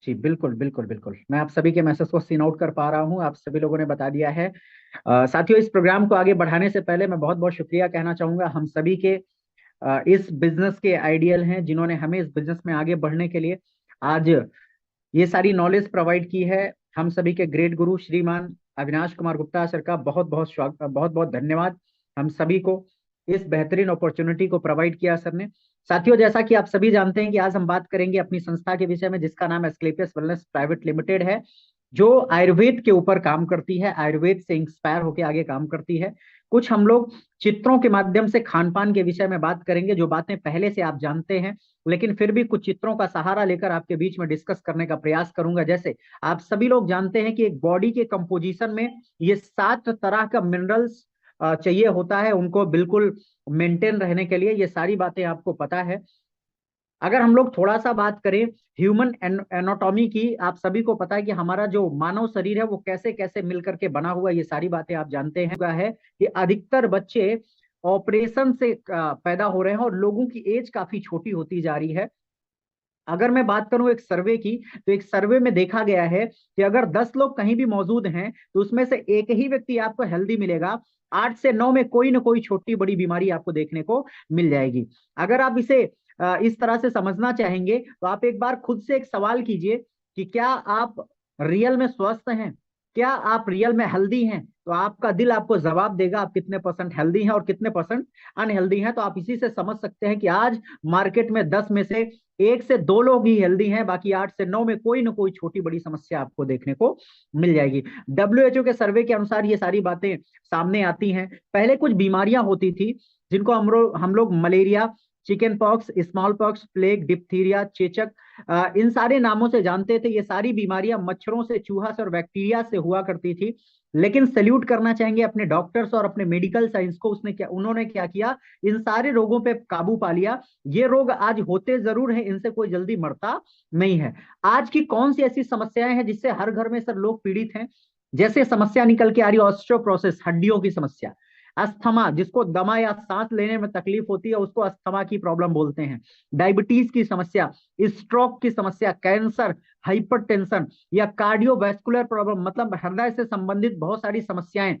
जी बिल्कुल बिल्कुल बिल्कुल, मैं आप सभी के मैसेज को सीन आउट कर पा रहा हूँ, आप सभी लोगों ने बता दिया है। साथियों, इस प्रोग्राम को आगे बढ़ाने से पहले मैं बहुत बहुत शुक्रिया कहना चाहूंगा हम सभी के, इस बिजनेस के आइडियल हैं जिन्होंने हमें इस बिजनेस में आगे बढ़ने के लिए आज ये सारी नॉलेज प्रोवाइड की है। हम सभी के ग्रेट गुरु श्रीमान अविनाश कुमार गुप्ता सर का बहुत बहुत स्वागत, बहुत बहुत धन्यवाद हम सभी को इस बेहतरीन अपॉर्चुनिटी को प्रोवाइड किया सर ने। साथियों, जैसा कि आप सभी जानते हैं कि आज हम बात करेंगे अपनी संस्था के विषय में, जिसका नाम एस्क्लेपियस वेलनेस प्राइवेट लिमिटेड है, जो आयुर्वेद के ऊपर काम करती है, आयुर्वेद से इंस्पायर होकर आगे काम करती है। कुछ हम लोग चित्रों के माध्यम से खान पान के विषय में बात करेंगे, जो बातें पहले से आप जानते हैं, लेकिन फिर भी कुछ चित्रों का सहारा लेकर आपके बीच में डिस्कस करने का प्रयास करूंगा। जैसे आप सभी लोग जानते हैं कि एक बॉडी के कंपोजिशन में ये 7 तरह का मिनरल्स चाहिए होता है उनको बिल्कुल मेंटेन रहने के लिए, ये सारी बातें आपको पता है। अगर हम लोग थोड़ा सा बात करें ह्यूमन एनाटॉमी की, आप सभी को पता है कि हमारा जो मानव शरीर है वो कैसे कैसे मिलकर के बना हुआ है, ये सारी बातें आप जानते हैं। है कि अधिकतर बच्चे ऑपरेशन से पैदा हो रहे हैं और लोगों की एज काफी छोटी होती जा रही है। अगर मैं बात करूं एक सर्वे की, तो एक सर्वे में देखा गया है कि अगर 10 लोग कहीं भी मौजूद हैं तो उसमें से एक ही व्यक्ति आपको हेल्दी मिलेगा, 8 से 9 में कोई ना कोई छोटी बड़ी बीमारी आपको देखने को मिल जाएगी। अगर आप इसे इस तरह से समझना चाहेंगे तो आप एक बार खुद से एक सवाल कीजिए कि क्या आप रियल में स्वस्थ हैं, क्या आप रियल में हेल्दी हैं? तो आपका दिल आपको जवाब देगा आप कितने परसेंट हेल्दी हैं और कितने परसेंट अनहेल्दी हैं। तो आप इसी से समझ सकते हैं कि आज मार्केट में 10 में से 1 से 2 लोग ही हेल्दी हैं, बाकी 8 से 9 में कोई ना कोई छोटी बड़ी समस्या आपको देखने को मिल जाएगी। डब्ल्यूएचओ के सर्वे के अनुसार ये सारी बातें सामने आती हैं। पहले कुछ बीमारियां होती थी जिनको हम लोग malaria, chicken pox, small pox, plague, diphtheria, चेचक, इन सारे नामों से जानते थे। ये सारी बीमारियां मच्छरों से, चूहा से और बैक्टीरिया से हुआ करती थी। लेकिन सैल्यूट करना चाहेंगे अपने डॉक्टर्स और अपने मेडिकल साइंस को, उन्होंने क्या किया, इन सारे रोगों पे काबू पा लिया। ये रोग आज होते जरूर हैं, इनसे कोई जल्दी मरता नहीं है। आज की कौन सी ऐसी समस्याएं हैं जिससे हर घर में सर लोग पीड़ित हैं? जैसे समस्या निकल के आ रही है ऑस्टियोप्रोसिस, हड्डियों की समस्या। अस्थमा, जिसको दमा या सांस लेने में तकलीफ होती है उसको अस्थमा की प्रॉब्लम बोलते हैं। डायबिटीज की समस्या, स्ट्रोक की समस्या, कैंसर, हाइपरटेंशन या कार्डियोवैस्कुलर प्रॉब्लम, मतलब हृदय से संबंधित बहुत सारी समस्याएं,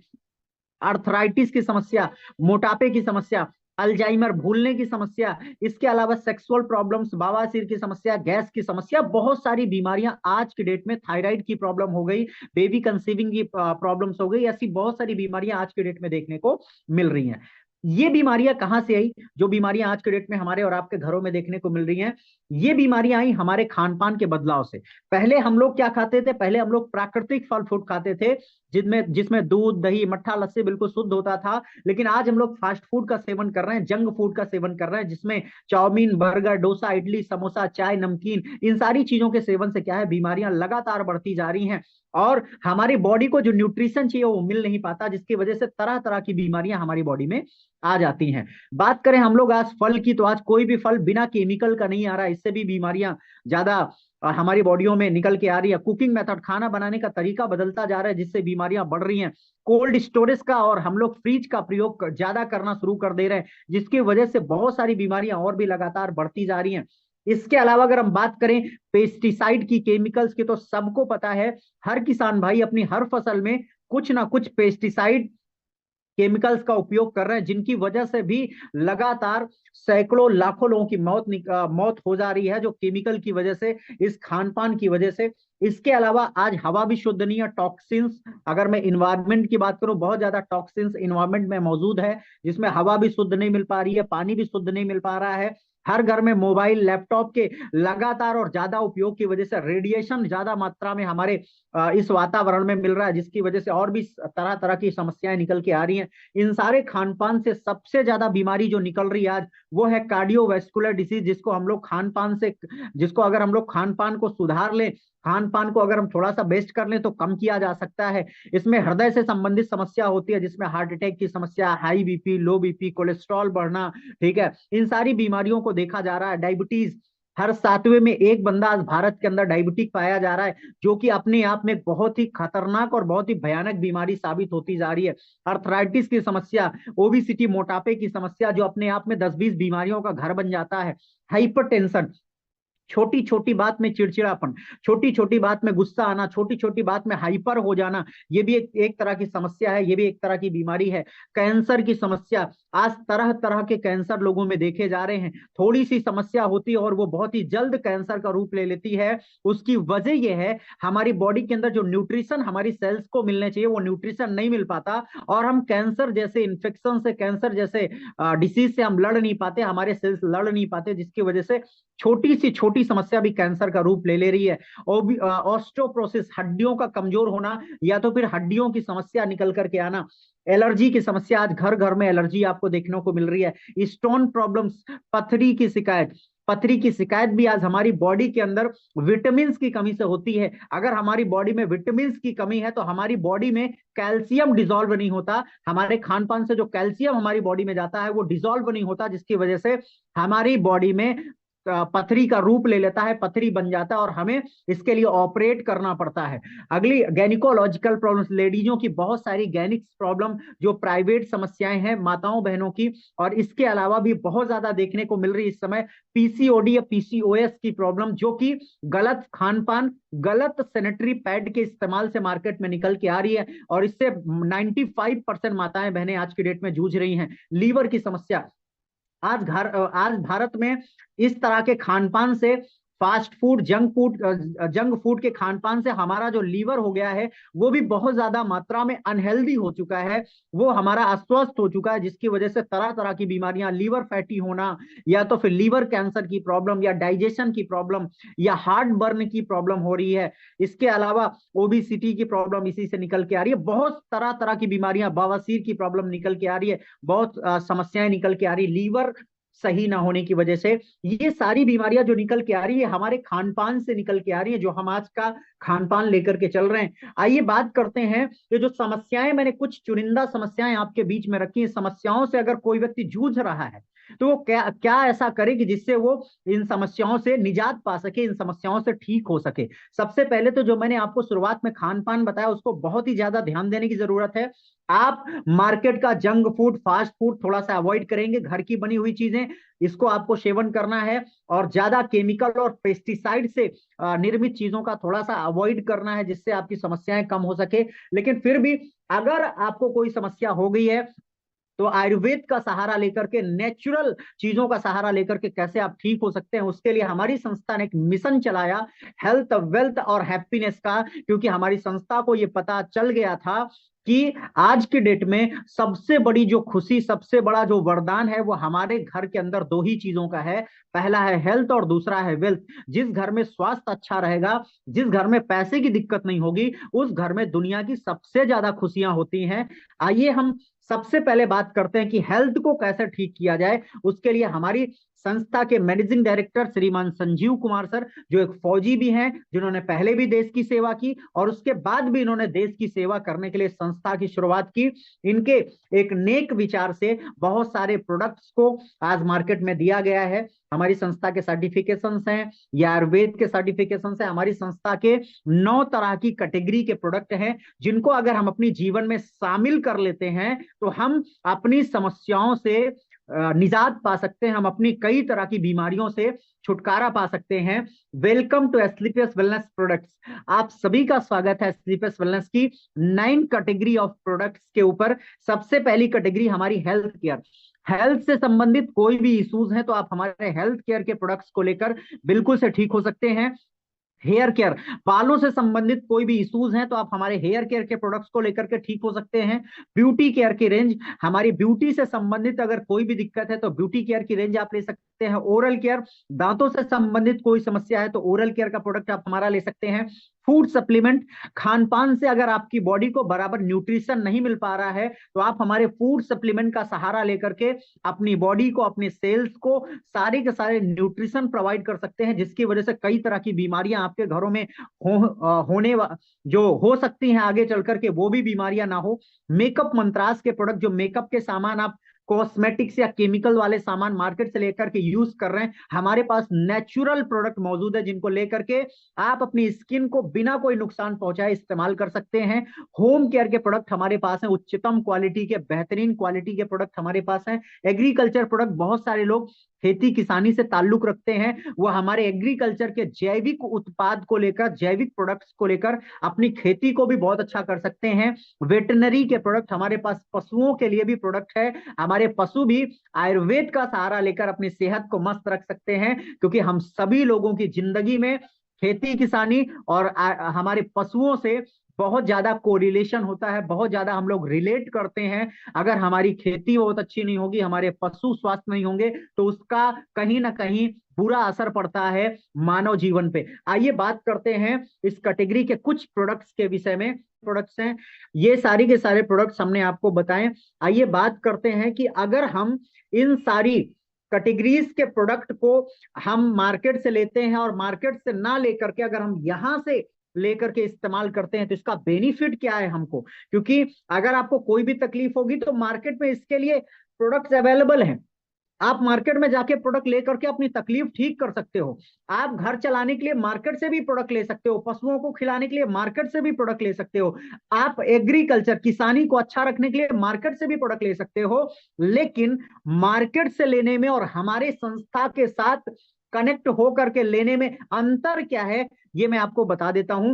आर्थराइटिस की समस्या, मोटापे की समस्या, अल्जाइमर, भूलने की समस्या, इसके अलावा सेक्सुअल प्रॉब्लम्स, बवासीर की समस्या, गैस की समस्या, बहुत सारी बीमारियां आज की डेट में, थायराइड की प्रॉब्लम हो गई, बेबी कंसीविंग की प्रॉब्लम्स हो गई, ऐसी बहुत सारी बीमारियां आज की डेट में देखने को मिल रही हैं। ये बीमारियां कहां से आई? जो बीमारियां आज के डेट में हमारे और आपके घरों में देखने को मिल रही हैं, ये बीमारियां आई हमारे खान पान के बदलाव से। पहले हम लोग क्या खाते थे? पहले हम लोग प्राकृतिक फल फ्रूट खाते थे, जिसमें जिसमें दूध, दही, मट्ठा, लस्सी बिल्कुल शुद्ध होता था। लेकिन आज हम लोग फास्ट फूड का सेवन कर रहे हैं, जंक फूड का सेवन कर रहे हैं, जिसमें चाउमीन, बर्गर, डोसा, इडली, समोसा, चाय, नमकीन, इन सारी चीजों के सेवन से क्या है, बीमारियां लगातार बढ़ती जा रही हैं और हमारी बॉडी को जो न्यूट्रिशन चाहिए वो मिल नहीं पाता, जिसकी वजह से तरह तरह की बीमारियां हमारी बॉडी में आ जाती हैं। बात करें हम लोग आज फल की, तो आज कोई भी फल बिना केमिकल का नहीं आ रहा, इससे भी बीमारियां ज्यादा हमारी बॉडियों में निकल के आ रही है। कुकिंग मेथड, खाना बनाने का तरीका बदलता जा रहा है, जिससे बीमारियां बढ़ रही हैं। कोल्ड स्टोरेज का और हम लोग फ्रिज का प्रयोग ज्यादा करना शुरू कर दे रहे हैं, जिसकी वजह से बहुत सारी बीमारियां और भी लगातार बढ़ती जा रही हैं। इसके अलावा अगर हम बात करें पेस्टिसाइड की, केमिकल्स की, तो सबको पता है हर किसान भाई अपनी हर फसल में कुछ ना कुछ पेस्टिसाइड, केमिकल्स का उपयोग कर रहे हैं, जिनकी वजह से भी लगातार सैकड़ों लाखों लोगों की मौत हो जा रही है, जो केमिकल की वजह से, इस खान पान की वजह से। इसके अलावा आज हवा भी शुद्ध नहीं है, टॉक्सिन्स, अगर मैं इन्वायरमेंट की बात करूं, बहुत ज्यादा टॉक्सिन्स इन्वायरमेंट में मौजूद है, जिसमें हवा भी शुद्ध नहीं मिल पा रही है, पानी भी शुद्ध नहीं मिल पा रहा है। हर घर में मोबाइल, लैपटॉप के लगातार और ज्यादा उपयोग की वजह से रेडिएशन ज्यादा मात्रा में हमारे इस वातावरण में मिल रहा है, जिसकी वजह से और भी तरह तरह की समस्याएं निकल के आ रही हैं। इन सारे खान पान से सबसे ज्यादा बीमारी जो निकल रही है आज, वो है कार्डियोवैस्कुलर डिसीज, जिसको हम लोग खान पान से, जिसको अगर हम लोग खान पान को सुधार लें, खान पान को अगर हम थोड़ा सा बेस्ट कर लें तो कम किया जा सकता है। इसमें हृदय से संबंधित समस्या होती है, जिसमें हार्ट अटैक की समस्या, हाई बीपी, लो बीपी, कोलेस्ट्रॉल बढ़ना, ठीक है, इन सारी बीमारियों को देखा जा रहा है। डायबिटीज, हर 7वें में एक बंदा आज भारत के अंदर डायबिटिक पाया जा रहा है, जो कि अपने आप में बहुत ही खतरनाक और बहुत ही भयानक बीमारी साबित होती जा रही है। अर्थराइटिस की समस्या, ओबिसिटी, मोटापे की समस्या, जो अपने आप में 10-20 बीमारियों का घर बन जाता है। हाइपरटेंशन, छोटी छोटी बात में चिड़चिड़ापन, छोटी छोटी बात में गुस्सा आना, छोटी छोटी बात में हाइपर हो जाना, ये भी एक तरह की समस्या है, ये भी एक तरह की बीमारी है। कैंसर की समस्या, आज तरह तरह के कैंसर लोगों में देखे जा रहे हैं। थोड़ी सी समस्या होती है और वो बहुत ही जल्द कैंसर का रूप ले लेती है। उसकी वजह यह है, हमारी बॉडी के अंदर जो न्यूट्रिशन हमारी सेल्स को मिलने चाहिए वो न्यूट्रिशन नहीं मिल पाता, और हम कैंसर जैसे इन्फेक्शन से, कैंसर जैसे डिसीज से हम लड़ नहीं पाते, हमारे सेल्स लड़ नहीं पाते, जिसकी वजह से छोटी सी छोटी समस्या भी कैंसर का रूप ले ले रही है। ऑस्टियोप्रोसिस, हड्डियों का कमजोर होना, या तो फिर हड्डियों की समस्या निकल करके आना। एलर्जी की समस्या, आज घर घर में एलर्जी आपको देखने को मिल रही है। स्टोन प्रॉब्लम्स, पथरी की शिकायत, पथरी की शिकायत भी आज हमारी बॉडी के अंदर विटामिन की कमी से होती है। अगर हमारी बॉडी में विटामिन की कमी है तो हमारी बॉडी में कैल्शियम डिसॉल्व नहीं होता, हमारे खान पान से जो कैल्शियम हमारी बॉडी में जाता है वो डिसॉल्व नहीं होता, जिसकी वजह से हमारी बॉडी में पथरी का रूप ले लेता है, पथरी बन जाता है और हमें इसके लिए ऑपरेट करना पड़ता है। अगली गैनिकोलॉजिकल प्रॉब्लम्स, लेडीजों की बहुत सारी गैनिक प्रॉब्लम जो प्राइवेट समस्याएं हैं माताओं बहनों की, और इसके अलावा भी बहुत ज्यादा देखने को मिल रही है इस समय पीसीओडी या पीसीओएस की प्रॉब्लम, जो कि गलत खान पान, गलत सैनिटरी पैड के इस्तेमाल से मार्केट में निकल के आ रही है, और इससे 95% माताएं बहनें आज की डेट में जूझ रही हैं। लीवर की समस्या, आज भारत में इस तरह के खान पान से, फास्ट फूड, जंक फूड के खान पान से हमारा जो लीवर हो गया है वो भी बहुत ज्यादा मात्रा में अनहेल्दी हो चुका है, वो हमारा अस्वस्थ हो चुका है, जिसकी वजह से तरह तरह की बीमारियां, लीवर फैटी होना, या तो फिर लीवर कैंसर की प्रॉब्लम, या डाइजेशन की प्रॉब्लम, या हार्ट बर्न की प्रॉब्लम हो रही है। इसके अलावा ओबेसिटी की प्रॉब्लम इसी से निकल के आ रही है, बहुत तरह तरह की बीमारियां, बवासीर की प्रॉब्लम निकल के आ रही है, बहुत समस्याएं निकल के आ रही है लीवर सही ना होने की वजह से। ये सारी बीमारियां जो निकल के आ रही है हमारे खान पान से निकल के आ रही है, जो हम आज का खान पान लेकर के चल रहे हैं। आइए बात करते हैं कि जो समस्याएं, मैंने कुछ चुनिंदा समस्याएं आपके बीच में रखी हैं, समस्याओं से अगर कोई व्यक्ति जूझ रहा है तो वो क्या क्या ऐसा करे कि जिससे वो इन समस्याओं से निजात पा सके, इन समस्याओं से ठीक हो सके। सबसे पहले तो जो मैंने आपको शुरुआत में खान पान बताया उसको बहुत ही ज्यादा ध्यान देने की जरूरत है। आप मार्केट का जंक फूड, फास्ट फूड थोड़ा सा अवॉइड करेंगे, घर की बनी हुई चीजें इसको आपको सेवन करना है, और ज्यादा केमिकल और पेस्टिसाइड से निर्मित चीजों का थोड़ा सा अवॉइड करना है, जिससे आपकी समस्याएं कम हो सके। लेकिन फिर भी अगर आपको कोई समस्या हो गई है तो आयुर्वेद का सहारा लेकर के, नेचुरल चीजों का सहारा लेकर के कैसे आप ठीक हो सकते हैं, उसके लिए हमारी संस्था ने एक मिशन चलाया, हेल्थ वेल्थ और हैप्पीनेस का। क्योंकि हमारी संस्था को यह पता चल गया था कि आज की डेट में सबसे बड़ी जो खुशी, सबसे बड़ा जो वरदान है वो हमारे घर के अंदर दो ही चीजों का है, पहला है हेल्थ और दूसरा है वेल्थ। जिस घर में स्वास्थ्य अच्छा रहेगा, जिस घर में पैसे की दिक्कत नहीं होगी, उस घर में दुनिया की सबसे ज्यादा खुशियां होती हैं। आइए हम सबसे पहले बात करते हैं कि हेल्थ को कैसे ठीक किया जाए। उसके लिए हमारी संस्था के मैनेजिंग डायरेक्टर श्रीमान संजीव कुमार सर, जो एक फौजी भी हैं, जिन्होंने पहले भी देश की सेवा की और उसके बाद भी इन्होंने देश की सेवा करने के लिए संस्था की शुरुआत की। इनके एक नेक विचार से बहुत सारे प्रोडक्ट्स को आज मार्केट में दिया गया है। हमारी संस्था के सर्टिफिकेशंस हैं, या आयुर्वेद के सर्टिफिकेशंस हैं। हमारी संस्था के 9 तरह की कैटेगरी के प्रोडक्ट हैं, जिनको अगर हम अपनी जीवन में शामिल कर लेते हैं तो हम अपनी समस्याओं से निजात पा सकते हैं, हम अपनी कई तरह की बीमारियों से छुटकारा पा सकते हैं। Welcome to Asclepius wellness products. आप सभी का स्वागत है एस्क्लेपियस वेलनेस की 9 कैटेगरी ऑफ प्रोडक्ट्स के ऊपर। सबसे पहली कैटेगरी हमारी हेल्थ केयर। हेल्थ से संबंधित कोई भी इश्यूज हैं तो आप हमारे हेल्थ केयर के प्रोडक्ट्स को लेकर बिल्कुल से ठीक हो सकते हैं। हेयर केयर, बालों से संबंधित कोई भी इश्यूज हैं तो आप हमारे हेयर केयर के प्रोडक्ट्स को लेकर के ठीक हो सकते हैं। ब्यूटी केयर की रेंज, हमारी ब्यूटी से संबंधित अगर कोई भी दिक्कत है तो ब्यूटी केयर की रेंज आप ले सकते हैं। ओरल केयर, दांतों से संबंधित कोई समस्या है तो ओरल केयर का प्रोडक्ट आप हमारा ले सकते हैं। फूड सप्लीमेंट, खान पान से अगर आपकी बॉडी को बराबर न्यूट्रिशन नहीं मिल पा रहा है तो आप हमारे फूड सप्लीमेंट का सहारा लेकर के अपनी बॉडी को, अपने सेल्स को सारे के सारे न्यूट्रिशन प्रोवाइड कर सकते हैं, जिसकी वजह से कई तरह की बीमारियां आपके घरों में होने जो हो सकती हैं आगे चल करके, वो भी बीमारियां ना हो। मेकअप मंत्रास के प्रोडक्ट, जो मेकअप के सामान आप कॉस्मेटिक्स या केमिकल वाले सामान मार्केट से लेकर के यूज कर रहे हैं, हमारे पास नेचुरल प्रोडक्ट मौजूद है जिनको लेकर के आप अपनी स्किन को बिना कोई नुकसान पहुंचाए इस्तेमाल कर सकते हैं। होम केयर के प्रोडक्ट हमारे पास हैं, उच्चतम क्वालिटी के, बेहतरीन क्वालिटी के प्रोडक्ट हमारे पास हैं। एग्रीकल्चर प्रोडक्ट, बहुत सारे लोग खेती किसानी से ताल्लुक रखते हैं, वो हमारे एग्रीकल्चर के जैविक उत्पाद को लेकर, जैविक प्रोडक्ट्स को लेकर अपनी खेती को भी बहुत अच्छा कर सकते हैं। वेटनरी के प्रोडक्ट हमारे पास, पशुओं के लिए भी प्रोडक्ट है, हमारे पशु भी आयुर्वेद का सहारा लेकर अपनी सेहत को मस्त रख सकते हैं, क्योंकि हम सभी लोगों की जिंदगी में खेती किसानी और हमारे पशुओं से बहुत ज्यादा कोरिलेशन होता है, बहुत ज्यादा हम लोग रिलेट करते हैं। अगर हमारी खेती बहुत अच्छी नहीं होगी, हमारे पशु स्वस्थ नहीं होंगे, तो उसका कहीं ना कहीं बुरा असर पड़ता है मानव जीवन पे। आइए बात करते हैं इस कैटेगरी के कुछ प्रोडक्ट्स के विषय में। प्रोडक्ट्स हैं ये सारी के सारे प्रोडक्ट्स हमने आपको बताएं। आइए बात करते हैं कि अगर हम इन सारी कैटेगरीज के प्रोडक्ट को हम मार्केट से लेते हैं और मार्केट से ना लेकर के अगर हम यहां से लेकर के इस्तेमाल करते हैं तो इसका बेनिफिट क्या है हमको, क्योंकि अगर आपको कोई भी तकलीफ होगी तो मार्केट में इसके लिए प्रोडक्ट्स अवेलेबल हैं। आप मार्केट में जाके प्रोडक्ट लेकर के अपनी तकलीफ ठीक कर सकते हो। आप घर चलाने के लिए मार्केट से भी प्रोडक्ट ले सकते हो, पशुओं को खिलाने के लिए मार्केट से भी प्रोडक्ट ले सकते हो, आप एग्रीकल्चर किसानी को अच्छा रखने के लिए मार्केट से भी प्रोडक्ट ले सकते हो। लेकिन मार्केट से लेने में और हमारे संस्था के साथ कनेक्ट होकर के लेने में अंतर क्या है, ये मैं आपको बता देता हूं।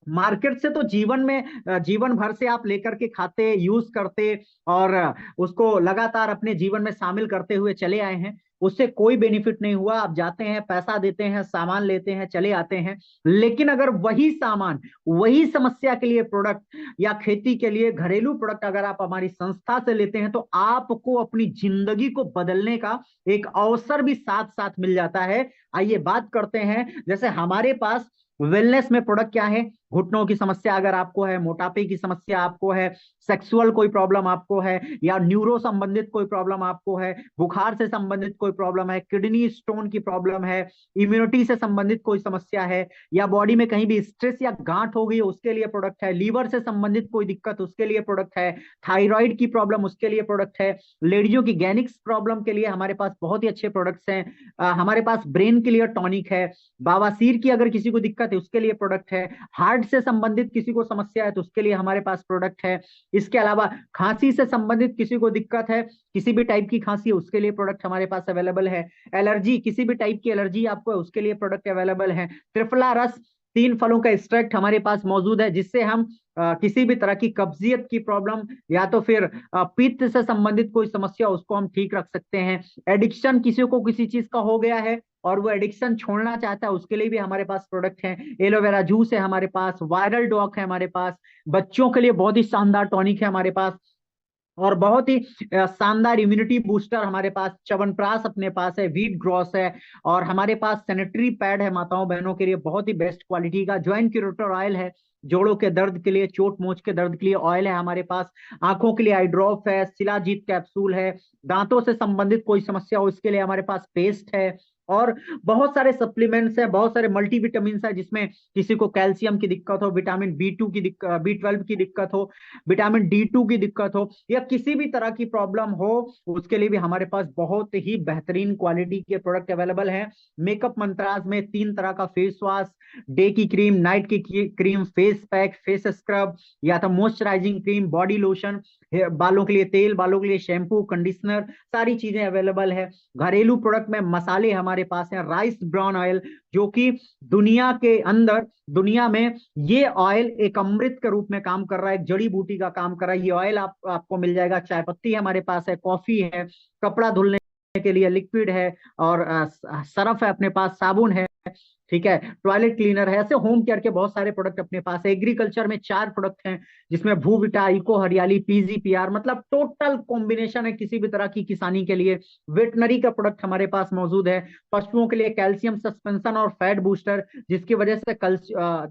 मार्केट से तो जीवन में, जीवन भर से आप लेकर के खाते, यूज करते और उसको लगातार अपने जीवन में शामिल करते हुए चले आए हैं, उससे कोई बेनिफिट नहीं हुआ। आप जाते हैं, पैसा देते हैं, सामान लेते हैं, चले आते हैं। लेकिन अगर वही सामान, वही समस्या के लिए प्रोडक्ट या खेती के लिए घरेलू प्रोडक्ट अगर आप हमारी संस्था से लेते हैं तो आपको अपनी जिंदगी को बदलने का एक अवसर भी साथ साथ मिल जाता है। आइए बात करते हैं, जैसे हमारे पास वेलनेस में प्रोडक्ट क्या है। घुटनों की समस्या अगर आपको है, मोटापे की समस्या आपको है, सेक्सुअल कोई प्रॉब्लम आपको है, या न्यूरो संबंधित कोई प्रॉब्लम आपको है, बुखार से संबंधित कोई प्रॉब्लम है, किडनी स्टोन की प्रॉब्लम है, इम्यूनिटी से संबंधित कोई समस्या है, या बॉडी में कहीं भी स्ट्रेस या गांठ हो गई उसके लिए प्रोडक्ट है, लीवर से संबंधित कोई दिक्कत उसके लिए प्रोडक्ट है, थायराइड की प्रॉब्लम उसके लिए प्रोडक्ट है, लेडीजों की गैनिक्स प्रॉब्लम के लिए हमारे पास बहुत ही अच्छे प्रोडक्ट्स हैं। हमारे पास ब्रेन के लिए टॉनिक है, बवासीर की अगर किसी को दिक्कत है उसके लिए प्रोडक्ट है, हार्ट से संबंधित किसी को समस्या है तो उसके लिए हमारे पास प्रोडक्ट है। इसके अलावा खांसी से संबंधित किसी को दिक्कत है, किसी भी टाइप की खांसी है उसके लिए प्रोडक्ट हमारे पास अवेलेबल है। एलर्जी, किसी भी टाइप की एलर्जी आपको है उसके लिए प्रोडक्ट अवेलेबल है। त्रिफला रस, 3 फलों का एक्सट्रैक्ट हमारे पास मौजूद है, जिससे हम किसी भी तरह की कब्जियत की प्रॉब्लम या तो फिर पित्त से संबंधित कोई समस्या उसको हम ठीक रख सकते हैं। एडिक्शन, किसी को किसी चीज का हो गया है और वो एडिक्शन छोड़ना चाहता है उसके लिए भी हमारे पास प्रोडक्ट है। एलोवेरा जूस है हमारे पास, वायरल डॉक है हमारे पास, बच्चों के लिए बहुत ही शानदार टॉनिक है हमारे पास, और बहुत ही शानदार इम्यूनिटी बूस्टर हमारे पास च्यवनप्राश अपने पास है, व्हीट ग्रॉस है, और हमारे पास सैनिटरी पैड है माताओं बहनों के लिए बहुत ही बेस्ट क्वालिटी का। ज्वाइंट क्यूरेटर ऑयल है, जोड़ों के दर्द के लिए, चोट मोच के दर्द के लिए ऑयल है हमारे पास। आंखों के लिए आई ड्रॉप है, शिलाजीत कैप्सूल है, दांतों से संबंधित कोई समस्या हो इसके लिए हमारे पास पेस्ट है, और बहुत सारे सप्लीमेंट्स हैं, बहुत सारे मल्टीविटामिन है, जिसमें किसी को कैल्शियम की दिक्कत हो, विटामिन B2 की दिक्कत, B12 की दिक्कत हो, विटामिन D2 की दिक्कत हो, या किसी भी तरह की प्रॉब्लम हो उसके लिए भी हमारे पास बहुत ही बेहतरीन क्वालिटी के प्रोडक्ट अवेलेबल हैं। मेकअप मंत्राज में 3 तरह का फेस वॉश, डे की क्रीम, नाइट की cream, face pack, face scrub, या तो मॉइस्चराइजिंग क्रीम, बॉडी लोशन, बालों के लिए तेल, बालों के लिए शैम्पू, कंडीशनर, सारी चीजें अवेलेबल है। घरेलू प्रोडक्ट में मसाले हमारे पास हैं, राइस ब्राउन ऑयल, जो कि दुनिया के अंदर, दुनिया में ये ऑयल एक अमृत के रूप में काम कर रहा है, एक जड़ी बूटी का काम कर रहा है। ये ऑयल आपको मिल जाएगा। चाय पत्ती हमारे पास है, कॉफी है, कपड़ा धुलने के लिए लिक्विड है, और सरफ है अपने पास, साबुन है, ठीक है, टॉयलेट क्लीनर है। ऐसे होम केयर के बहुत सारे प्रोडक्ट अपने पास है। एग्रीकल्चर में 4 प्रोडक्ट हैं, जिसमें भूविटा, इको हरियाली, PGPR, मतलब टोटल कॉम्बिनेशन है किसी भी तरह की किसानी के लिए। वेटनरी का प्रोडक्ट हमारे पास मौजूद है, पशुओं के लिए कैल्शियम सस्पेंशन और फैट बूस्टर, जिसकी वजह से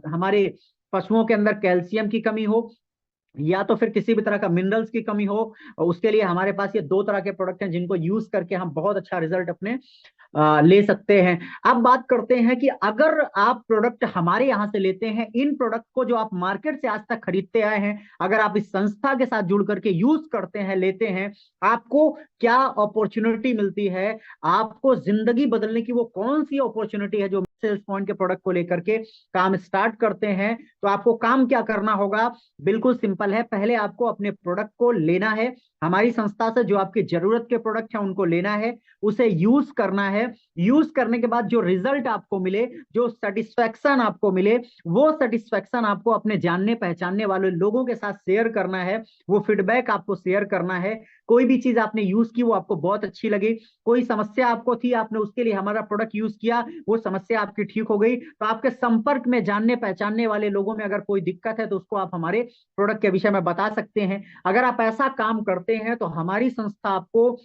हमारे पशुओं के अंदर कैल्शियम की कमी हो या तो फिर किसी भी तरह का मिनरल्स की कमी हो, उसके लिए हमारे पास ये 2 तरह के प्रोडक्ट हैं जिनको यूज करके हम बहुत अच्छा रिजल्ट अपने ले सकते हैं। अब बात करते हैं कि अगर आप प्रोडक्ट हमारे यहाँ से लेते हैं, इन प्रोडक्ट को जो आप मार्केट से आज तक खरीदते आए हैं, अगर आप इस संस्था के साथ जुड़ करके यूज करते हैं, लेते हैं, आपको क्या अपॉर्चुनिटी मिलती है, आपको जिंदगी बदलने की वो कौन सी अपॉर्चुनिटी है जो सेल्स पॉइंट के प्रोडक्ट को लेकर के काम स्टार्ट करते हैं। तो आपको काम क्या करना होगा, बिल्कुल सिंपल है। पहले आपको अपने प्रोडक्ट को लेना है, हमारी संस्था से जो आपकी जरूरत के प्रोडक्ट है उनको लेना है, उसे यूज करना है। यूज करने के बाद जो रिजल्ट आपको मिले, जो सेटिस्फेक्शन आपको मिले, वो सेटिस्फेक्शन आपको अपने जानने पहचानने वाले लोगों के साथ शेयर करना है, वो फीडबैक आपको शेयर करना है। कोई भी चीज आपने यूज की वो आपको बहुत अच्छी लगी, कोई समस्या आपको थी, आपने उसके लिए हमारा प्रोडक्ट यूज किया, वो समस्या आपकी ठीक हो गई, तो आपके संपर्क में जानने पहचानने वाले लोगों में अगर कोई दिक्कत है तो उसको आप हमारे प्रोडक्ट के विषय में बता सकते हैं। अगर आप ऐसा काम करते हैं तो हमारी संस्था आपको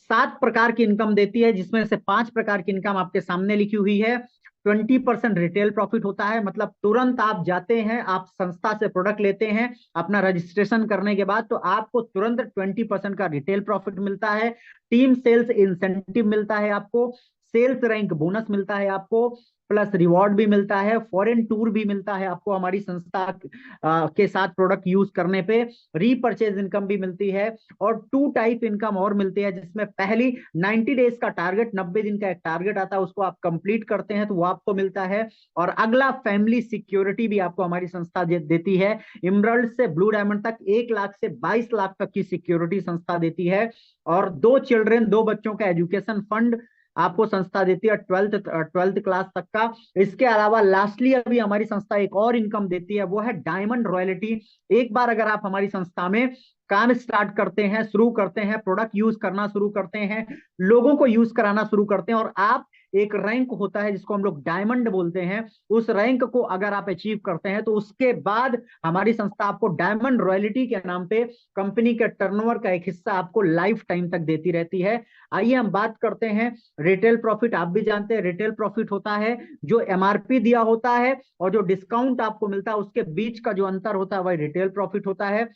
7 प्रकार की इनकम देती है, जिसमें से 5 प्रकार की इनकम आपके सामने लिखी हुई है। 20% रिटेल प्रॉफिट होता है, मतलब तुरंत आप जाते हैं, आप संस्था से प्रोडक्ट लेते हैं, अपना रजिस्ट्रेशन करने के बाद तो आपको तुरंत 20% का रिटेल प्रॉफिट मिलता है। टीम सेल्स इंसेंटिव मिलता है आपको, सेल्स रैंक बोनस मिलता है आपको, प्लस रिवॉर्ड भी मिलता है, फॉरेन टूर भी मिलता है आपको हमारी संस्था के साथ प्रोडक्ट यूज करने पे, रीपर्चेज इनकम भी मिलती है, और 2 टाइप इनकम और मिलती है, जिसमें पहली 90 डेज का टारगेट, 90 दिन का एक टारगेट आता है, उसको आप कंप्लीट करते हैं तो वो आपको मिलता है। और अगला फैमिली सिक्योरिटी भी आपको हमारी संस्था देती है। इमरल्ड से ब्लू डायमंड तक 1 लाख से 22 लाख तक की सिक्योरिटी संस्था देती है। और 2 चिल्ड्रेन, 2 बच्चों का एजुकेशन फंड आपको संस्था देती है, ट्वेल्थ क्लास तक का। इसके अलावा लास्टली अभी हमारी संस्था एक और इनकम देती है, वो है डायमंड रॉयल्टी। एक बार अगर आप हमारी संस्था में काम स्टार्ट करते हैं, शुरू करते हैं, प्रोडक्ट यूज करना शुरू करते हैं, लोगों को यूज कराना शुरू करते हैं, और आप एक रैंक होता है जिसको हम लोग डायमंड बोलते हैं, उस रैंक को अगर आप अचीव करते हैं तो उसके बाद हमारी संस्था आपको डायमंड रॉयल्टी के नाम पे कंपनी के टर्नओवर का एक हिस्सा आपको लाइफ टाइम तक देती रहती है। आइए हम बात करते हैं रिटेल प्रॉफिट। आप भी जानते हैं रिटेल प्रॉफिट होता है जो एमआरपी दिया होता है और जो डिस्काउंट आपको मिलता है उसके बीच का जो अंतर होता है वही रिटेल प्रॉफिट होता है।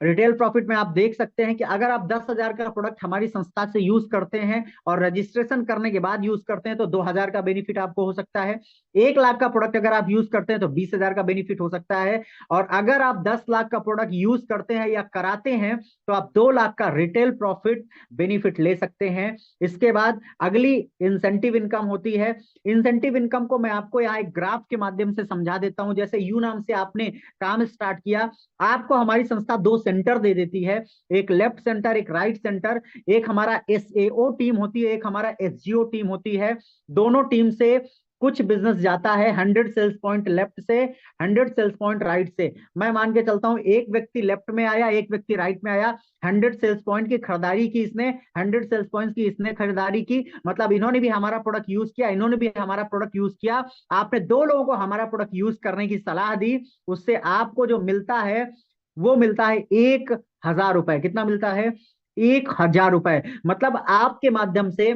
रिटेल प्रॉफिट में आप देख सकते हैं कि अगर आप 10,000 का प्रोडक्ट हमारी संस्था से यूज करते हैं और रजिस्ट्रेशन करने के बाद यूज करते हैं तो 2,000 का बेनिफिट आपको हो सकता है। 1 लाख का प्रोडक्ट अगर आप यूज करते हैं तो 20,000 का बेनिफिट हो सकता है। और अगर आप 10 लाख का प्रोडक्ट यूज करते हैं या कराते हैं तो आप 2 लाख का रिटेल प्रॉफिट बेनिफिट ले सकते हैं। इसके बाद अगली इंसेंटिव इनकम होती है। इंसेंटिव इनकम को मैं आपको यहाँ एक ग्राफ के माध्यम से समझा देता हूं। जैसे यू नाम से आपने काम स्टार्ट किया, आपको हमारी संस्था 2 सेंटर दे देती है, एक लेफ्ट सेंटर, एक राइट सेंटर। एक हमारा एसएओ टीम होती है, एक हमारा एसजीओ टीम होती है। दोनों टीम से कुछ बिजनेस जाता है 100 सेल्स पॉइंट लेफ्ट से, 100 सेल्स पॉइंट राइट से। मैं मान के चलता हूं एक व्यक्ति लेफ्ट में आया, एक व्यक्ति राइट में आया, 100 सेल्स पॉइंट की खरीदारी की इसने, 100 सेल्स पॉइंट की इसने खरीदारी की, मतलब इन्होंने भी हमारा प्रोडक्ट यूज किया, इन्होंने भी हमारा प्रोडक्ट यूज किया। आपने 2 लोगों को हमारा प्रोडक्ट यूज करने की सलाह दी, उससे आपको जो मिलता है वो मिलता है 1,000 रुपए। कितना मिलता है? 1,000 रुपए। मतलब आपके माध्यम से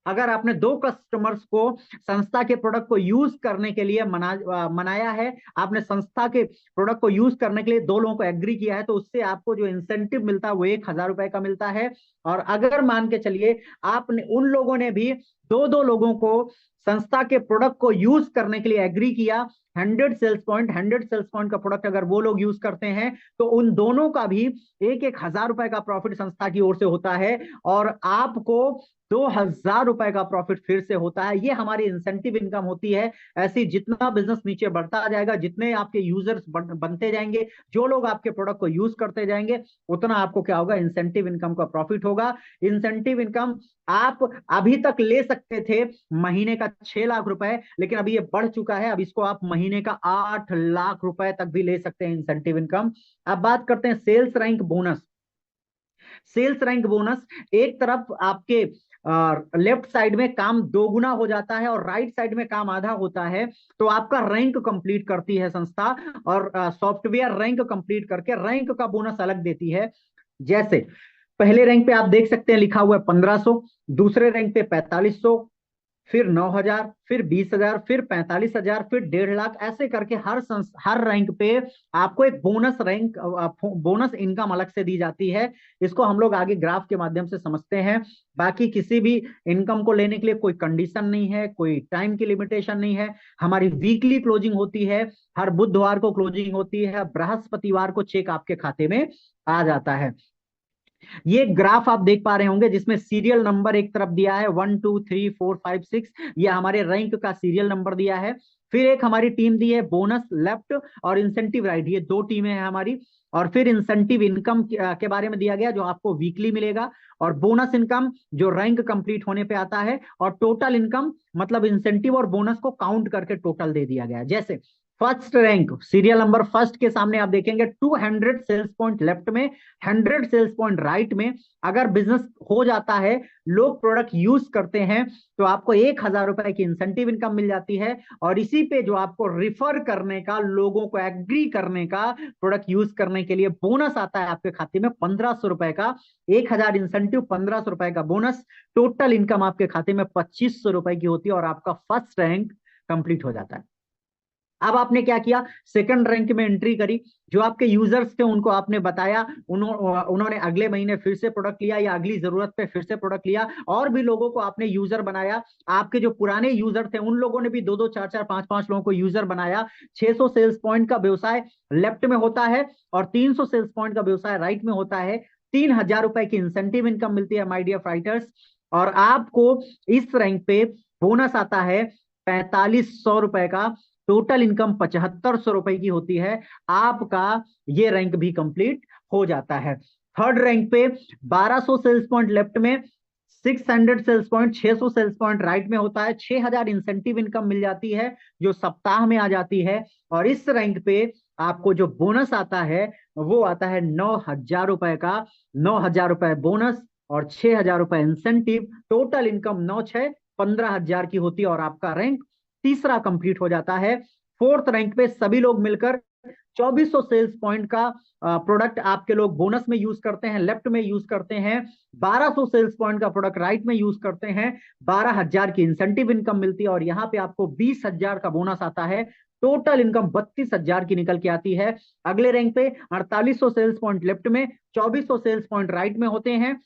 अगर आपने 2 कस्टमर्स को संस्था के प्रोडक्ट को यूज करने के लिए मनाया है, आपने संस्था के प्रोडक्ट को यूज करने के लिए 2 लोगों को एग्री किया है, तो उससे आपको जो इंसेंटिव मिलता है वो 1,000 रुपए का मिलता है। और अगर मान के चलिए आपने उन लोगों ने भी 2 लोगों को संस्था के प्रोडक्ट को यूज करने के लिए एग्री किया, 100 सेल्स पॉइंट का प्रोडक्ट अगर वो लोग यूज करते हैं तो उन दोनों का भी 1,000 रुपए का प्रॉफिट संस्था की ओर से होता है, और आपको 2,000 रुपए का प्रॉफिट फिर से होता है। ये हमारी इंसेंटिव इनकम होती है। ऐसी जितना बिजनेस नीचे बढ़ता जाएगा, जितने आपके यूजर्स बनते जाएंगे, जो लोग आपके प्रोडक्ट को यूज करते जाएंगे, उतना आपको क्या होगा? इंसेंटिव इनकम का प्रॉफिट होगा। इंसेंटिव इनकम आप अभी तक ले सकते थे महीने का 6 लाख रुपए, लेकिन अभी ये बढ़ चुका है, अब इसको आप महीने का 8 लाख रुपए तक भी ले सकते हैं इंसेंटिव इनकम। अब बात करते हैं sales rank bonus. Sales rank bonus, एक तरफ आपके लेफ्ट साइड में काम 2 गुना हो जाता है और राइट साइड में काम आधा होता है, तो आपका रैंक कंप्लीट करती है संस्था, और सॉफ्टवेयर रैंक कंप्लीट करके रैंक का बोनस अलग देती है। जैसे पहले रैंक पे आप देख सकते हैं लिखा हुआ है 1,500, दूसरे रैंक पे 4,500, फिर 9,000, फिर 20,000, फिर 45,000, फिर 1.5 लाख, ऐसे करके हर रैंक पे आपको एक बोनस इनकम अलग से दी जाती है। इसको हम लोग आगे ग्राफ के माध्यम से समझते हैं। बाकी किसी भी इनकम को लेने के लिए कोई कंडीशन नहीं है, कोई टाइम की लिमिटेशन नहीं है। हमारी वीकली क्लोजिंग होती है, हर बुधवार को क्लोजिंग होती है, बृहस्पतिवार को चेक आपके खाते में आ जाता है। ये ग्राफ आप देख पा रहे होंगे जिसमें सीरियल नंबर एक तरफ दिया है 1 2 3 4 5 6, ये हमारे रैंक का सीरियल नंबर दिया है। फिर एक हमारी टीम दी है बोनस लेफ्ट और इंसेंटिव राइट, ये दो टीमें हैं हमारी। और फिर इंसेंटिव इनकम के बारे में दिया गया जो आपको वीकली मिलेगा, और बोनस इनकम जो रैंक कंप्लीट होने पे आता है, और टोटल इनकम मतलब इंसेंटिव और बोनस को काउंट करके टोटल दे दिया गया है। जैसे first rank serial number first के सामने आप देखेंगे 200 सेल्स पॉइंट लेफ्ट में, 100 सेल्स पॉइंट राइट में। अगर बिजनेस हो जाता है, लोग प्रोडक्ट यूज करते हैं, तो आपको 1,000 रुपए की इंसेंटिव इनकम मिल जाती है। और इसी पे जो आपको रिफर करने का, लोगों को एग्री करने का, प्रोडक्ट यूज करने के लिए बोनस आता है आपके खाते में 1,500 रुपए का। 1,000 इंसेंटिव, 1,500 रुपए का बोनस, टोटल इनकम आपके खाते में 2,500 रुपए की होती है, और आपका फर्स्ट रैंक कंप्लीट हो जाता है। अब आपने क्या किया, सेकंड रैंक में एंट्री करी, जो आपके यूजर्स थे उनको आपने बताया, उन्होंने अगले महीने फिर से प्रोडक्ट लिया, या अगली जरूरत पे फिर से प्रोडक्ट लिया, और भी लोगों को आपने यूजर बनाया। आपके जो पुराने यूजर थे उन लोगों ने भी 2 2 4 4 5 5 लोगों को यूजर बनाया। 600 सेल्स पॉइंट का व्यवसाय लेफ्ट में होता है, और 300 सेल्स पॉइंट का व्यवसाय राइट में होता है। 3,000 रुपए की इंसेंटिव इनकम मिलती है माय डियर फाइटर्स। और आपको इस रैंक पे बोनस आता है 4,500 रुपए का। टोटल इनकम 7,500 रुपए की होती है। आपका ये रैंक भी कंप्लीट हो जाता है। थर्ड रैंक पे 1,200 सेल्स पॉइंट लेफ्ट में, 600 sales point, 600 sales point right में होता है। 6,000 इंसेंटिव इनकम मिल जाती है जो सप्ताह में आ जाती है। और इस रैंक पे आपको जो बोनस आता है वो आता है 9,000 रुपए का। 9,000 रुपए बोनस और 6,000 रुपए इंसेंटिव, टोटल इनकम 9 6 15,000 की होती है, और आपका रैंक तीसरा कंप्लीट हो जाता है। फोर्थ रैंक पे सभी लोग मिलकर 2,400 सेल्स पॉइंट का प्रोडक्ट आपके लोग बोनस में यूज करते हैं, लेफ्ट में यूज करते हैं। 1,200 सेल्स पॉइंट का प्रोडक्ट राइट में यूज करते हैं। 12,000 की इंसेंटिव इनकम मिलती है, और यहाँ पे आपको 20,000 का बोनस आता है। टोटल इनकम 32,000 की निकल के आती है। अगले रैंक पे 4,800 सेल्स पॉइंट लेफ्ट में, 2,400 सेल्स पॉइंट राइट में होते हैं।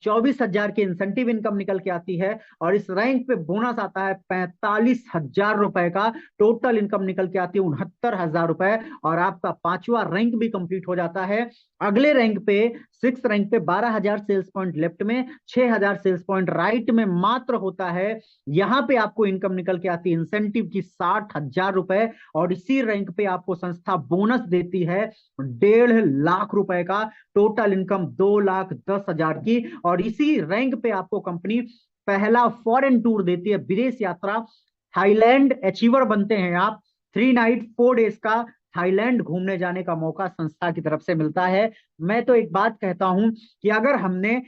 24,000 की इंसेंटिव इनकम निकल के आती है, और इस रैंक पे बोनस आता है 45,000 रुपए का। टोटल इनकम निकल के आती है 69,000 रुपए, और आपका पांचवा रैंक भी कंप्लीट हो जाता है। अगले रैंक पे, सिक्स रैंक पे 12,000 सेल्स पॉइंट लेफ्ट में, 6,000 सेल्स पॉइंट राइट में मात्र होता है। यहां पे आपको इनकम निकल के आती है इंसेंटिव की 60,000 रुपए, और इसी रैंक पे आपको संस्था बोनस देती है 1,50,000 रुपए का। टोटल इनकम 2,10,000 की। और इसी रैंक पे आपको कंपनी पहला फॉरेन टूर देती है, विदेश यात्रा। थाईलैंड अचीवर बनते हैं आप। 3 नाइट 4 डेज का थाईलैंड घूमने जाने का मौका संस्था की तरफ से मिलता है। मैं तो एक बात कहता हूं कि अगर हमने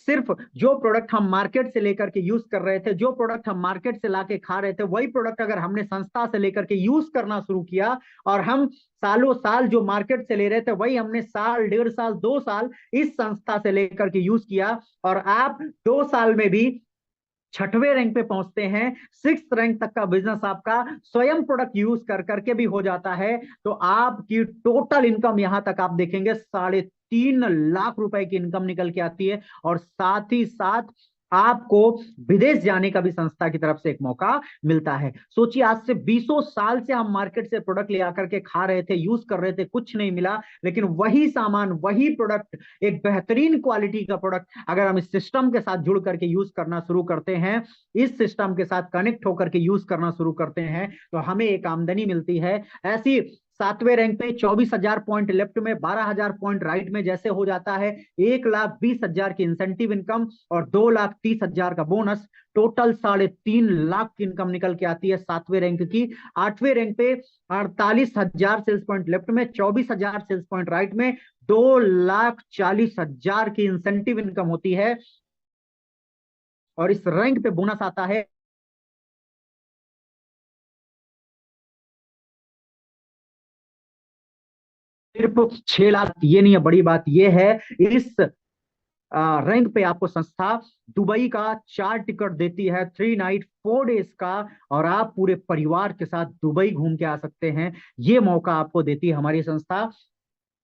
सिर्फ जो प्रोडक्ट हम मार्केट से लेकर के यूज कर रहे थे, जो प्रोडक्ट हम मार्केट से लाके खा रहे थे, वही प्रोडक्ट अगर हमने संस्था से लेकर के यूज करना शुरू किया, और हम सालों साल जो मार्केट से ले रहे थे वही हमने साल, 1.5 साल, 2 साल इस संस्था से लेकर के यूज किया, और आप 2 साल में भी छठवें रैंक पे पहुंचते हैं, सिक्स रैंक तक का बिजनेस आपका स्वयं प्रोडक्ट यूज कर करके भी हो जाता है, तो आपकी टोटल इनकम यहां तक आप देखेंगे 3.5 लाख रुपए की इनकम निकल के आती है। और साथ ही साथ आपको विदेश जाने का भी संस्था की तरफ से एक मौका मिलता है। सोचिए, आज से 20 साल से हम मार्केट से प्रोडक्ट ले आकर के खा रहे थे, यूज कर रहे थे, कुछ नहीं मिला, लेकिन वही सामान, वही प्रोडक्ट, एक बेहतरीन क्वालिटी का प्रोडक्ट अगर हम इस सिस्टम के साथ जुड़ करके यूज करना शुरू करते हैं, इस सिस्टम के साथ कनेक्ट होकर के यूज करना शुरू करते हैं, तो हमें एक आमदनी मिलती है। ऐसी सातवें रैंक पे 24,000 पॉइंट लेफ्ट में, 12,000 पॉइंट राइट में जैसे हो जाता है 1,20,000 की इंसेंटिव इनकम और 2,30,000 का बोनस, टोटल 3.5 लाख की इनकम निकल के आती है सातवें रैंक की। आठवें रैंक पे 48,000 सेल्स पॉइंट लेफ्ट में, 24,000 सेल्स पॉइंट राइट में, 2,40,000 की इंसेंटिव इनकम होती है, और इस रैंक पे बोनस आता है सिर्फ 6 लाख। ये नहीं है, बड़ी बात ये है, इस रैंक पे आपको संस्था दुबई का 4 टिकट देती है, 3 नाइट 4 डेज का, और आप पूरे परिवार के साथ दुबई घूम के आ सकते हैं। ये मौका आपको देती है हमारी संस्था।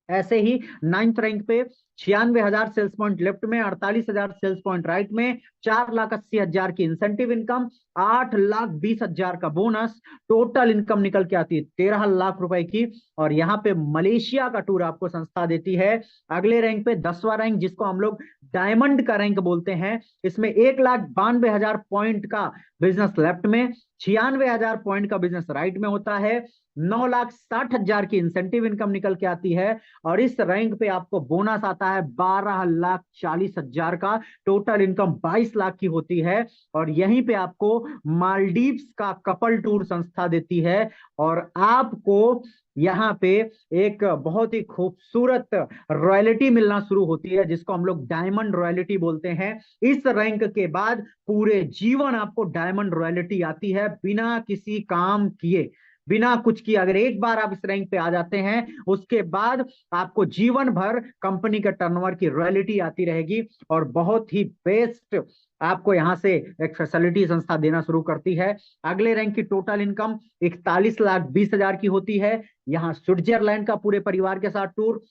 ऐसे ही 9th रैंक पे 96,000 सेल्स पॉइंट लेफ्ट में, 48,000 सेल्स पॉइंट राइट में, 4,80,000 की इंसेंटिव इनकम, 8,20,000 का बोनस, टोटल इनकम निकल के आती है 13 लाख रुपए की। और यहाँ पे मलेशिया का टूर आपको संस्था देती है। अगले रैंक पे 10वां रैंक, जिसको हम लोग डायमंड का रैंक बोलते हैं, इसमें 1,92,000 पॉइंट का बिजनेस लेफ्ट में, 96,000 पॉइंट का बिजनेस राइट में होता है, 9,60,000 की इंसेंटिव इनकम निकल के आती है। और इस रैंक पे आपको बोनस आता है 12,40,000 का, टोटल इनकम 22 लाख की होती है। और यहीं पे आपको मालदीव्स का कपल टूर संस्था देती है, और आपको यहाँ पे एक बहुत ही खूबसूरत रॉयल्टी मिलना शुरू होती है, जिसको हम लोग डायमंड रॉयल्टी बोलते हैं। इस रैंक के बाद पूरे जीवन आपको डायमंड रॉयल्टी आती है, बिना किसी काम किए, बिना कुछ किए। अगर एक बार आप इस रैंक पे आ जाते हैं, उसके बाद आपको जीवन भर कंपनी के टर्नओवर की रॉयल्टी आती रहेगी, और बहुत ही बेस्ट आपको यहां से एक फैसिलिटी संस्था देना शुरू करती है। अगले रैंक की टोटल इनकम 41,20,000 की होती है। यहाँ स्विट्जरलैंड का पूरे परिवार के साथ टूर।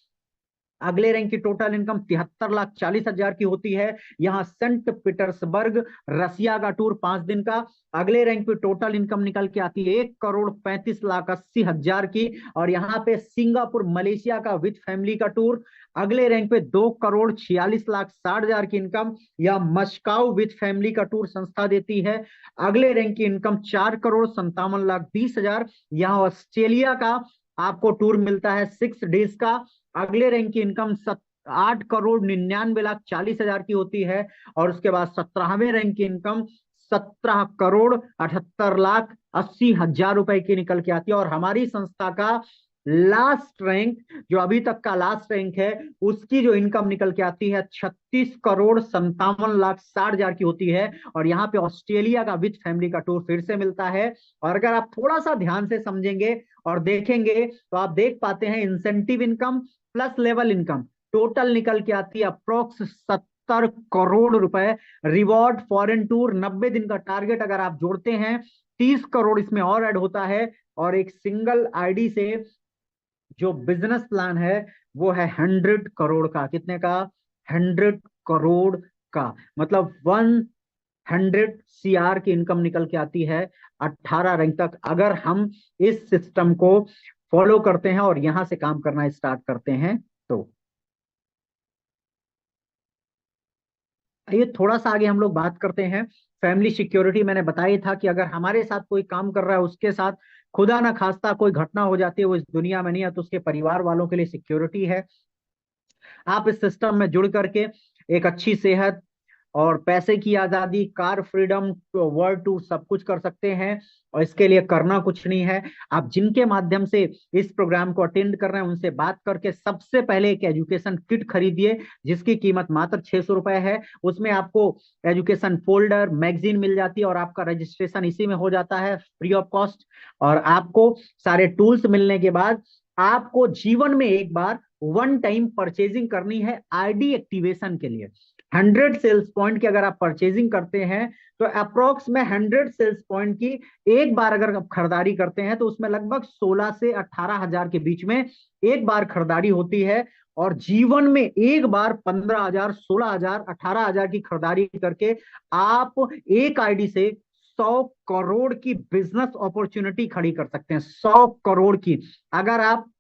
अगले रैंक की टोटल इनकम 73,40,000 की होती है। यहाँ सेंट पीटर्सबर्ग रसिया का टूर 5 दिन का। अगले रैंक पे टोटल इनकम निकल के आती है 1,35,80,000 की, और यहाँ पे सिंगापुर मलेशिया का विद फैमिली का टूर। अगले रैंक पे 2,46,60,000 की इनकम, या मस्काउ विद फैमिली का टूर संस्था देती है। अगले रैंक की इनकम 4,57,20,000, यहाँ ऑस्ट्रेलिया का आपको टूर मिलता है 6 डेज का। अगले रैंक की इनकम 8,99,40,000 की होती है। और उसके बाद 17वें रैंक की इनकम 17,78,80,000 रुपए की निकल के आती है। और हमारी संस्था का लास्ट रैंक, जो अभी तक का लास्ट रैंक है, उसकी जो इनकम निकल के आती है 36,57,60,000 की होती है। और यहाँ पे ऑस्ट्रेलिया का विद फैमिली का टूर फिर से मिलता है। और अगर आप थोड़ा सा ध्यान से समझेंगे और देखेंगे, तो आप देख पाते हैं incentive income plus level income total निकल के आती है अप्रोक्स 70 करोड़ रुपए। रिवॉर्ड फॉरेन टूर 90 दिन का टारगेट अगर आप जोड़ते हैं, 30 करोड़ इसमें और ऐड होता है। और एक सिंगल आईडी से जो बिजनेस प्लान है, वो है 100 करोड़ का। कितने का? 100 करोड़ का, मतलब 100 CR की इनकम निकल के आती है 18 रैंक तक, अगर हम इस सिस्टम को फॉलो करते हैं और यहां से काम करना स्टार्ट करते हैं। तो ये थोड़ा सा आगे हम लोग बात करते हैं फैमिली सिक्योरिटी। मैंने बताया था कि अगर हमारे साथ कोई काम कर रहा है, उसके साथ खुदा ना खास्ता कोई घटना हो जाती है, वो इस दुनिया में नहीं है, तो उसके परिवार वालों के लिए सिक्योरिटी है। आप इस सिस्टम में जुड़ करके एक अच्छी सेहत और पैसे की आजादी, कार फ्रीडम, वर्ल्ड टूर सब कुछ कर सकते हैं। और इसके लिए करना कुछ नहीं है, आप जिनके माध्यम से इस प्रोग्राम को अटेंड कर रहे हैं, उनसे बात करके सबसे पहले एक एजुकेशन किट खरीदिए, जिसकी कीमत मात्र 600 रुपए है। उसमें आपको एजुकेशन फोल्डर, मैगजीन मिल जाती है, और आपका रजिस्ट्रेशन इसी में हो जाता है फ्री ऑफ कॉस्ट। और आपको सारे टूल्स मिलने के बाद आपको जीवन में एक बार वन टाइम परचेजिंग करनी है आईडी एक्टिवेशन के लिए। 100 सेल्स पॉइंट की अगर आप परचेजिंग करते हैं, तो अप्रोक्स में 100 सेल्स पॉइंट की एक बार अगर आप खरीदारी करते हैं, तो उसमें लगभग 16 से 18,000 के बीच में एक बार खरीदारी होती है। और जीवन में एक बार 15,000, 16,000, 18,000 की खरीदारी करके आप एक आईडी से 100 करोड़ की बिजनेस अपॉर्चुनिटी खड़ी कर सकते हैं। 100 करोड़ की। अगर आप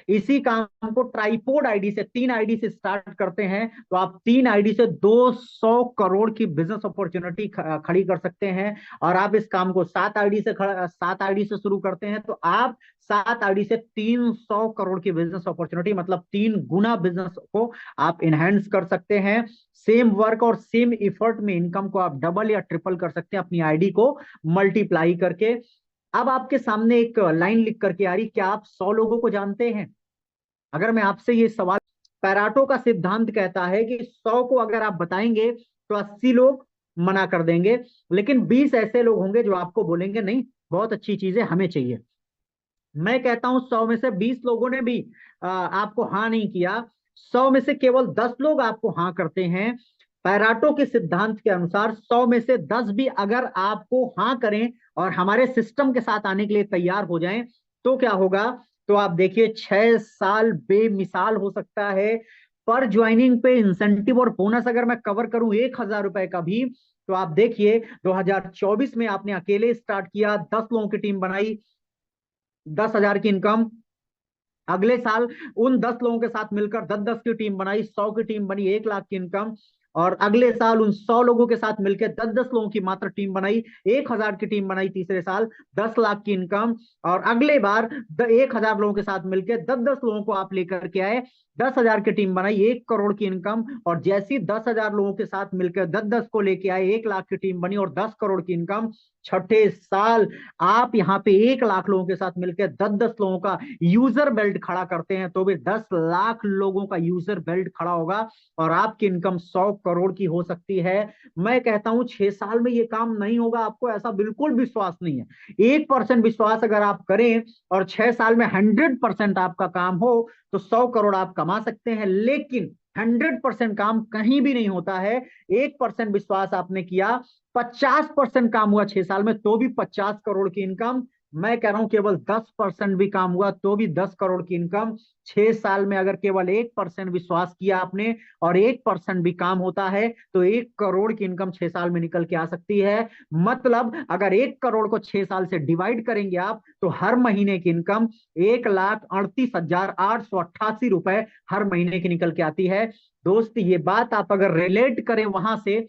इसी काम को ट्राइपोड आईडी से, 3 आईडी से स्टार्ट करते हैं, तो आप 3 आईडी से 200 करोड़ की बिजनेस अपॉर्चुनिटी खड़ी कर सकते हैं। और आप इस काम को 7 आईडी से शुरू करते हैं, तो आप 7 आईडी से 300 करोड़ की बिजनेस अपॉर्चुनिटी, मतलब 3 गुना बिजनेस को आप इनहेंस कर सकते हैं। सेम वर्क और सेम इफर्ट में इनकम को आप डबल या ट्रिपल कर सकते हैं अपनी आईडी को मल्टीप्लाई करके। अब आपके सामने एक लाइन लिख करके आ रही, क्या आप 100 लोगों को जानते हैं? अगर मैं आपसे ये सवाल, पैराटो का सिद्धांत कहता है कि 100 को अगर आप बताएंगे, तो 80 लोग मना कर देंगे, लेकिन 20 ऐसे लोग होंगे जो आपको बोलेंगे नहीं, बहुत अच्छी चीज है, हमें चाहिए। मैं कहता हूं 100 में से 20 लोगों ने भी आपको हाँ नहीं किया, 100 में से केवल 10 लोग आपको हाँ करते हैं, पैराटो के सिद्धांत के अनुसार 100 में से 10 भी अगर आपको हाँ करें और हमारे सिस्टम के साथ आने के लिए तैयार हो जाएं, तो क्या होगा? तो आप देखिए 6 साल बेमिसाल हो सकता है। पर ज्वाइनिंग पे इंसेंटिव और बोनस अगर मैं कवर करूं 1,000 रुपए का भी, तो आप देखिए 2024 में आपने अकेले स्टार्ट किया, 10 लोगों की टीम बनाई, 10,000 की इनकम। अगले साल उन 10 लोगों के साथ मिलकर 10-10 की टीम बनाई, 100 की टीम बनी, 1 लाख की इनकम। और अगले साल उन 100 लोगों के साथ मिलकर 10-10 लोगों की मात्र टीम बनाई, 1,000 की टीम बनाई, तीसरे साल 10 लाख की इनकम। और अगले बार 1,000 लोगों के साथ मिलकर 10-10 लोगों को आप लेकर के आए, 10,000 की टीम बनाई, 1 करोड़ की इनकम। और जैसी 10,000 लोगों के साथ मिलकर 10-10 को लेके आए, 1 लाख की टीम बनी और 10 करोड़ की इनकम। छठे साल आप यहाँ पे 1 लाख लोगों के साथ मिलकर 10-10 लोगों का यूजर बेल्ट खड़ा करते हैं, तो भी 10 लाख लोगों का यूजर बेल्ट खड़ा होगा और आपकी इनकम 100 करोड़ की हो सकती है। मैं कहता हूं 6 साल में ये काम नहीं होगा, आपको ऐसा बिल्कुल विश्वास नहीं है। 1% विश्वास अगर आप करें और 6 साल में 100% आपका काम हो, तो 100 करोड़ आप कमा सकते हैं। लेकिन 100% काम कहीं भी नहीं होता है। 1% विश्वास आपने किया, 50% काम हुआ 6 साल में, तो भी 50 करोड़ की इनकम। मैं कह रहा हूं केवल 10% भी काम हुआ तो भी 10 करोड़ की इनकम। 6 साल में अगर केवल 1% विश्वास किया आपने और 1% भी काम होता है, तो 1 करोड़ की इनकम 6 साल में निकल के आ सकती है। मतलब अगर 1 करोड़ को 6 साल से डिवाइड करेंगे आप, तो हर महीने की इनकम 1,38,888 रुपए हर महीने की निकल के आती है। दोस्त, ये बात आप अगर रिलेट करें वहां से,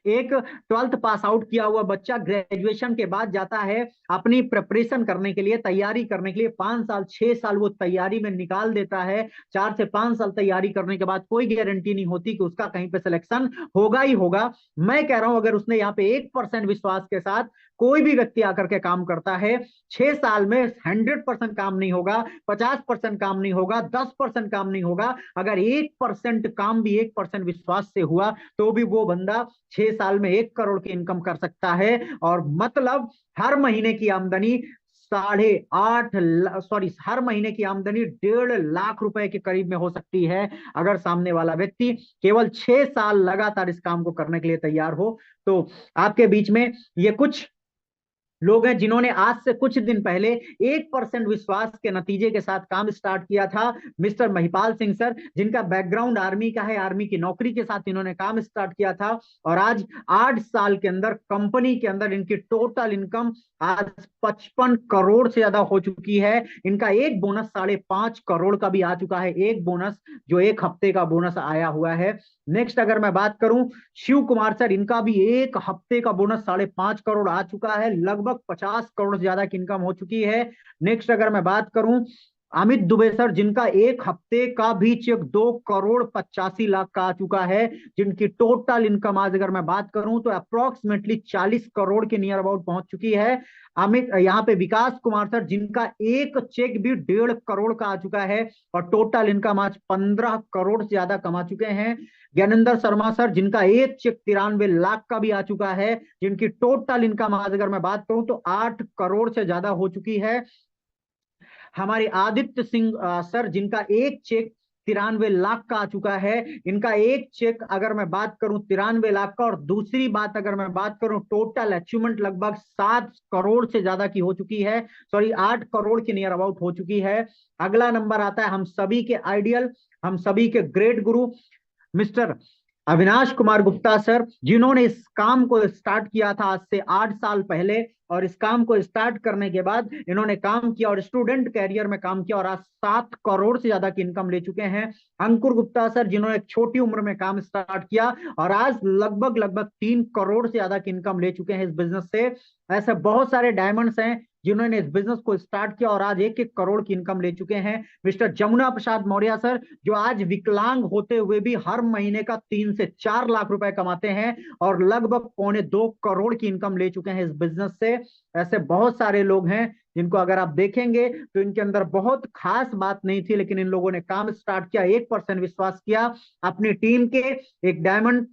एक 12th पास आउट किया हुआ बच्चा ग्रेजुएशन के बाद जाता है अपनी प्रिपरेशन करने के लिए, तैयारी करने के लिए, 5 साल 6 साल वो तैयारी में निकाल देता है। 4 से 5 साल तैयारी करने के बाद कोई गारंटी नहीं होती कि उसका कहीं पे सिलेक्शन होगा ही होगा। मैं कह रहा हूं अगर उसने यहाँ पे 1% विश्वास के साथ कोई भी व्यक्ति आकर के काम करता है, 6 साल में 100% काम नहीं होगा, 50% काम नहीं होगा, 10% काम नहीं होगा। अगर 1% काम भी 1% विश्वास से हुआ, तो भी वो बंदा 6 साल में 1 करोड़ की इनकम कर सकता है। और मतलब हर महीने की आमदनी 8.5 सॉरी, हर महीने की आमदनी 1.5 लाख रुपए के करीब में हो सकती है, अगर सामने वाला व्यक्ति केवल 6 साल लगातार इस काम को करने के लिए तैयार हो। तो आपके बीच में ये कुछ लोग हैं जिन्होंने आज से कुछ दिन पहले 1% विश्वास के नतीजे के साथ काम स्टार्ट किया था। मिस्टर महिपाल सिंह सर, जिनका बैकग्राउंड आर्मी का है, आर्मी की नौकरी के साथ इन्होंने काम स्टार्ट किया था और आज 8 साल के अंदर कंपनी के अंदर इनकी टोटल इनकम आज 55 करोड़ से ज्यादा हो चुकी है। इनका एक बोनस 5.5 करोड़ का भी आ चुका है, एक बोनस जो एक हफ्ते का बोनस आया हुआ है। नेक्स्ट अगर मैं बात करूं शिव कुमार सर, इनका भी एक हफ्ते का बोनस 5.5 करोड़ आ चुका है, लगभग 50 करोड़ से ज्यादा की इनकम हो चुकी है। नेक्स्ट अगर मैं बात करूं अमित दुबे सर, जिनका एक हफ्ते का भी चेक 2 करोड़ 85 लाख का आ चुका है, जिनकी टोटल इनकम आज अगर मैं बात करूं तो अप्रोक्सीमेटली 40 करोड़ के नियर अबाउट पहुंच चुकी है। अमित यहाँ पे विकास कुमार सर, जिनका एक चेक भी 1.5 करोड़ का आ चुका है और टोटल इनकम आज 15 करोड़ से ज्यादा कमा चुके हैं। ज्ञानेंद्र शर्मा सर, जिनका एक चेक 93 लाख का भी आ चुका है, जिनकी टोटल इनकम आज अगर मैं बात करूं तो 8 करोड़ से ज्यादा हो चुकी है। हमारे आदित्य सिंह सर, जिनका एक चेक 93 लाख का आ चुका है, इनका एक चेक अगर मैं बात करूं 93 लाख का, और दूसरी बात अगर मैं बात करूं टोटल अचीवमेंट लगभग 7 करोड़ से ज्यादा की हो चुकी है, सॉरी 8 करोड़ के नियर अबाउट हो चुकी है। अगला नंबर आता है हम सभी के आइडियल, हम सभी के ग्रेट गुरु मिस्टर अविनाश कुमार गुप्ता सर, जिन्होंने इस काम को स्टार्ट किया था आज से 8 साल पहले, और इस काम को स्टार्ट करने के बाद इन्होंने काम किया और स्टूडेंट कैरियर में काम किया और आज 7 करोड़ से ज्यादा की इनकम ले चुके हैं। अंकुर गुप्ता सर, जिन्होंने एक छोटी उम्र में काम स्टार्ट किया और आज लगभग लगभग 3 करोड़ से ज्यादा की इनकम ले चुके हैं इस बिजनेस से। ऐसे बहुत सारे डायमंड्स हैं जिन्होंने इस बिजनेस को स्टार्ट किया और आज 1-1 करोड़ की इनकम ले चुके हैं। मिस्टर जमुना प्रसाद मौर्य सर, जो आज विकलांग होते हुए भी हर महीने का 3 से 4 लाख रुपए कमाते हैं और लगभग 1.25 करोड़ की इनकम ले चुके हैं इस बिजनेस से। ऐसे बहुत सारे लोग हैं जिनको अगर आप देखेंगे तो इनके अंदर बहुत खास बात नहीं थी, लेकिन इन लोगों ने काम स्टार्ट किया, 1% विश्वास किया, अपनी टीम के एक diamond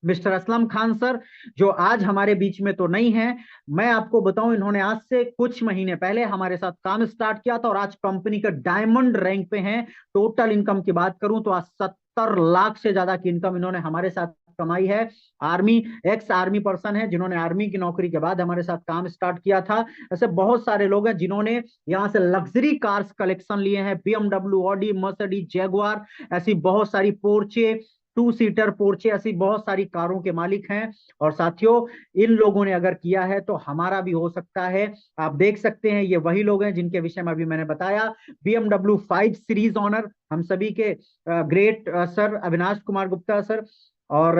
mister Aslam Khan sir, जो आज हमारे बीच में तो नहीं है। मैं आपको बताऊं, इन्होंने आज से कुछ महीने पहले हमारे साथ काम स्टार्ट किया था और आज कंपनी का डायमंड रैंक पे हैं। टोटल इनकम की बात करूं तो आज 70 लाख से ज्यादा की इनकम इन्होंने हमारे साथ कमाई है। आर्मी, एक्स आर्मी पर्सन है, जिन्होंने आर्मी की नौकरी के बाद हमारे साथ काम स्टार्ट किया था। ऐसे बहुत सारे लोग हैं जिन्होंने यहाँ से लग्जरी कार्स कलेक्शन लिए हैं, बीएमडब्ल्यू, ऑडी, मर्सिडीज, जैगुआर, ऐसी बहुत सारी, पोर्चे, टू सीटर पोर्चे, ऐसी बहुत सारी कारों के मालिक हैं। और साथियों, इन लोगों ने अगर किया है तो हमारा भी हो सकता है। आप देख सकते हैं, ये वही लोग हैं जिनके विषय में अभी मैंने बताया। बीएमडब्ल्यू 5 सीरीज ऑनर हम सभी के great sir Avinash Kumar Gupta sir, और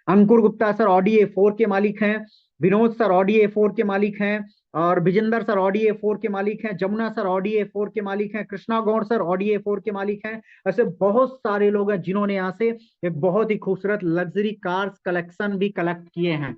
अंकुर गुप्ता सर ऑडी A4 के मालिक हैं। विनोद सर ऑडी A4 के मालिक हैं। और विजेंदर सर ऑडी A4 के मालिक हैं। जमुना सर ऑडी A4 के मालिक हैं। Krishna Gaur sir Audi A4 के मालिक हैं। ऐसे बहुत सारे लोग हैं जिन्होंने यहाँ से एक बहुत ही खूबसूरत लग्जरी कार्स कलेक्शन भी कलेक्ट किए हैं।